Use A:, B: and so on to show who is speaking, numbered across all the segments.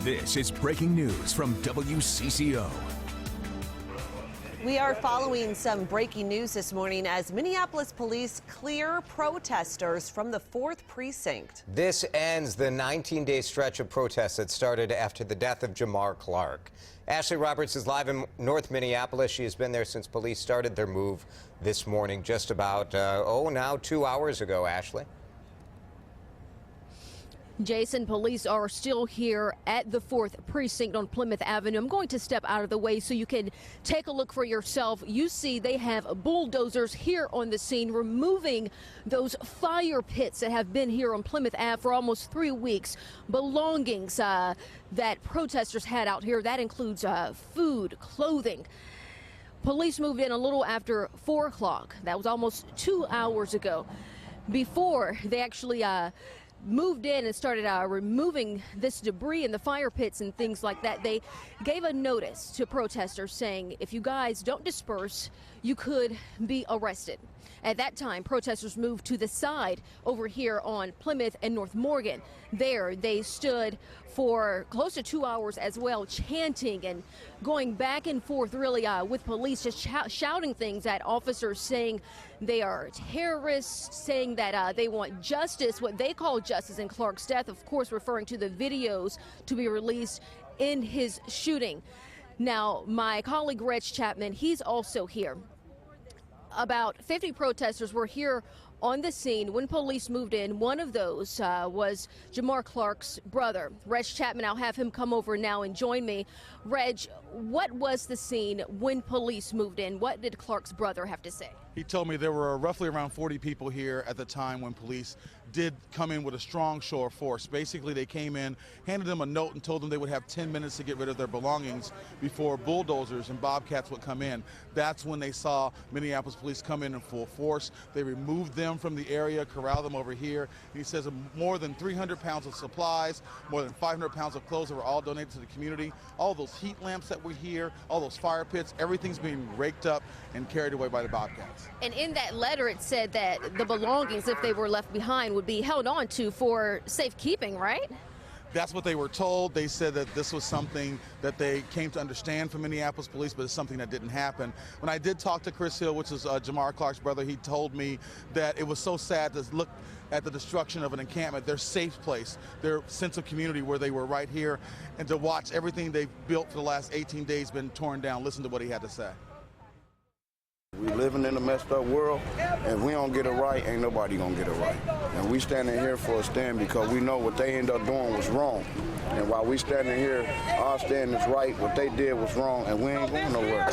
A: This is breaking news from WCCO.
B: We are following some breaking news this morning as Minneapolis police clear protesters from the 4th Precinct.
C: This ends the 19-day stretch of protests that started after the death of Jamar Clark. Ashley Roberts is live in North Minneapolis. She has been there since police started their move this morning, just about, now 2 hours ago, Ashley.
D: Jason, police are still here at the 4th Precinct on Plymouth Avenue. I'm going to step out of the way so you can take a look for yourself. You see they have bulldozers here on the scene removing those fire pits that have been here on Plymouth Ave for almost 3 weeks. Belongings that protesters had out here. That includes food, clothing. Police moved in a little after 4 o'clock. That was almost 2 hours ago. Before they actually moved in and started removing this debris in the fire pits and things like that, they gave a notice to protesters saying, if you guys don't disperse, you could be arrested. At that time, protesters moved to the side over here on Plymouth and North Morgan. There, they stood for close to 2 hours as well, chanting and going back and forth really with police, just shouting things at officers, saying they are terrorists, saying that they want justice, what they call justice in Clark's death, of course referring to the videos to be released in his shooting. Now, my colleague Reg Chapman, he's also here. About 50 protesters were here on the scene when police moved in. One of those was Jamar Clark's brother. Reg Chapman, I'll have him come over now and join me. Reg, what was the scene when police moved in? What did Clark's brother have to say?
E: He told me there were roughly around 40 people here at the time when police did come in with a strong show of force. Basically, they came in, handed them a note and told them they would have 10 minutes to get rid of their belongings before bulldozers and bobcats would come in. That's when they saw Minneapolis police come in full force. They removed them from the area, corralled them over here. He says more than 300 pounds of supplies, more than 500 pounds of clothes that were all donated to the community. All those heat lamps that were here, all those fire pits, everything's being raked up and carried away by the bobcats.
D: And in that letter, it said that the belongings, if they were left behind, would be held on to for safekeeping, right?
E: That's what they were told. They said that this was something that they came to understand from Minneapolis police, but it's something that didn't happen. When I did talk to Chris Hill, which is Jamar Clark's brother, he told me that it was so sad to look at the destruction of an encampment, their safe place, their sense of community where they were right here, and to watch everything they've built for the last 18 days been torn down. Listen to what he had to say.
F: We living in a messed up world, and if we don't get it right, ain't nobody gonna get it right. And we standing here for a stand because we know what they end up doing was wrong. And while we standing here, our stand is right, what they did was wrong, and we ain't going nowhere.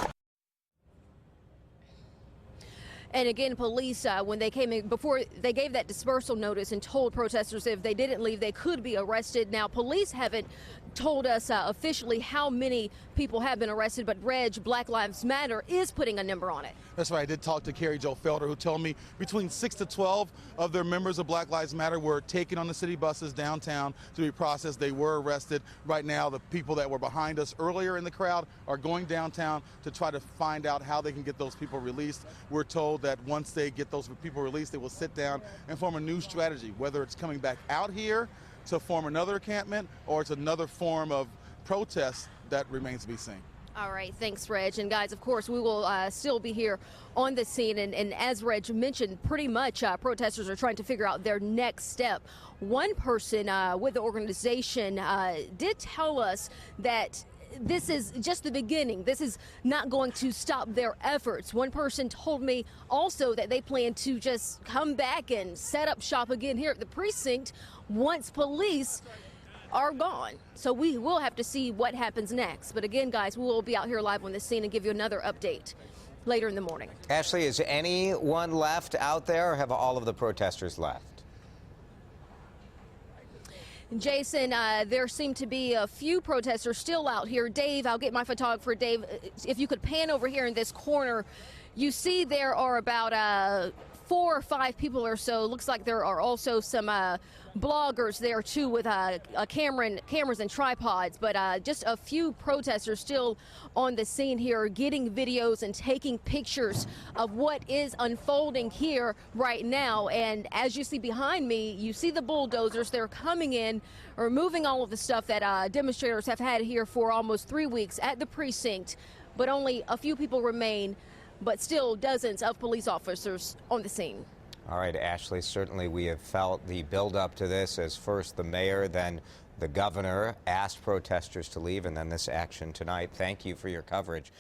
D: And again, police, when they came in, before they gave that dispersal notice and told protesters if they didn't leave, they could be arrested. Now, police haven't told us officially how many people have been arrested, but Reg, Black Lives Matter, is putting a number on it.
E: That's right. I did talk to Carrie Jo Felder, who told me between 6 to 12 of their members of Black Lives Matter were taken on the city buses downtown to be processed. They were arrested. Right now, the people that were behind us earlier in the crowd are going downtown to try to find out how they can get those people released. We're told that once they get those people released, they will sit down and form a new strategy, whether it's coming back out here to form another encampment or it's another form of protest that remains to be seen.
D: All right, thanks, Reg. And guys, of course, we will still be here on the scene. And as Reg mentioned, pretty much protesters are trying to figure out their next step. One person with the organization did tell us that this is just the beginning. This is not going to stop their efforts. One person told me also that they plan to just come back and set up shop again here at the precinct once police are gone. So we will have to see what happens next. But again, guys, we will be out here live on the scene and give you another update later in the morning.
C: Ashley, is anyone left out there, or have all of the protesters left?
D: Jason, there seem to be a few protesters still out here. Dave, I'll get my photographer, Dave, if you could pan over here in this corner. You see there are about 4 or 5 people or so. Looks like there are also some bloggers there too with cameras and tripods, but just a few protesters still on the scene here getting videos and taking pictures of what is unfolding here right now. And as you see behind me, you see the bulldozers. They're coming in, removing all of the stuff that demonstrators have had here for almost 3 weeks at the precinct, but only a few people remain, but still dozens of police officers on the scene.
C: All right, Ashley, certainly we have felt the buildup to this as first the mayor, then the governor asked protesters to leave, and then this action tonight. Thank you for your coverage.